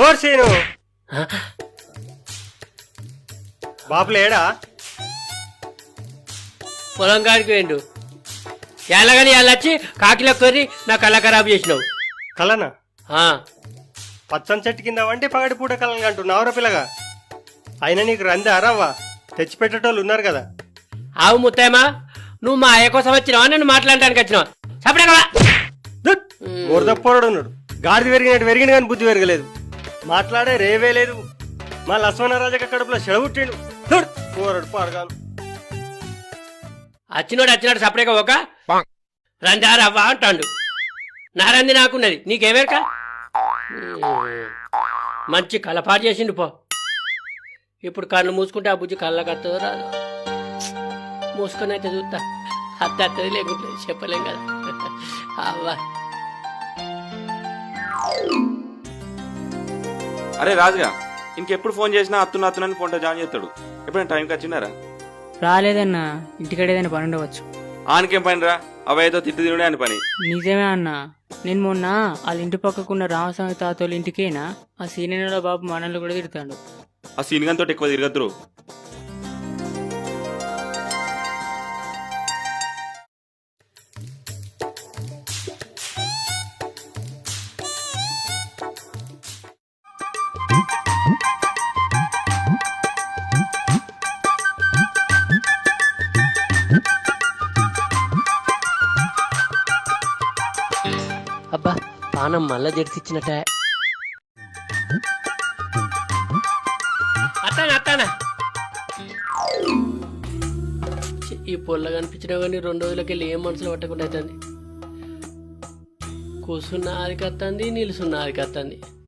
Or scene బాపులేడా పొలం కాడికి వేయండు ఎలాగని వాళ్ళు వచ్చి కాకిలో కొర్రి నా కళ్ళ ఖరాబ్ చేసినావు. కలనా ఆ, పచ్చని చెట్టు కింద వంటి పగటి పూట కలని అంటున్నావురా పిల్లగా. అయినా నీకు రంది అరవ్వా తెచ్చిపెట్టేటోళ్ళు ఉన్నారు కదా. ఆవు ముత్తాయమా, నువ్వు మా అయ్య కోసం వచ్చినావా నన్ను మాట్లాడటానికి వచ్చినావా? చెప్పడా ఊరదప్పోడు ఉన్నాడు. గాడిది పెరిగినట్టు పెరిగింది కానీ బుద్ధి పెరగలేదు. మాట్లాడే రేవే లేదు. మా లక్ష్మణరాజక కడుపులో చెడబుట్టిండు. పోరడు పాడగాను. వచ్చినాడు సపరేగా ఒక రంజారవ్వా అంటాడు. నా రంది నాకున్నది నీకేమేరక. మంచి కలపాటు చేసిండు పో. ఇప్పుడు కళ్ళు మూసుకుంటే ఆ బుజ్జి కళ్ళకి వస్తుందో రాదు. మూసుకొని అయితే చూస్తా అత్తది లేకుంటే చెప్పలేం కదా. అవ్వా అరే రాజుగా ఇంకెప్పుడు ఫోన్ చేసినా అత్తునని ఫోన్తో జాయిన్ చేస్తాడు. ఎప్పుడైనా టైంకి వచ్చినారా? రాలేదన్నా, ఇంటికాడ ఏదైనా పని ఉండవచ్చు. ఆనకేం పని రా, అవైతే తిట్టు తినుడే అని పని. నిజమే అన్నా, నేను మొన్న వాళ్ళ ఇంటి పక్కకున్న రామస్వామి తాతోళ్ళ ఇంటికేనా ఆ సీనియర్ బాబు మనల్ని కూడా తిడతాడు. ఆ సీనిగంతో ఎక్కువ తిరగద్దురు. అబ్బా పానం మళ్ళా జడిసిచ్చినట్ట. అత్తానా ఈ పొల్ల కనిపించినా కానీ 2 రోజులకి వెళ్ళి ఏం మనసులో పట్టకుండా అవుతుంది. కూసున్న అది కత్తంది, నిలుసున్న అది కత్తంది.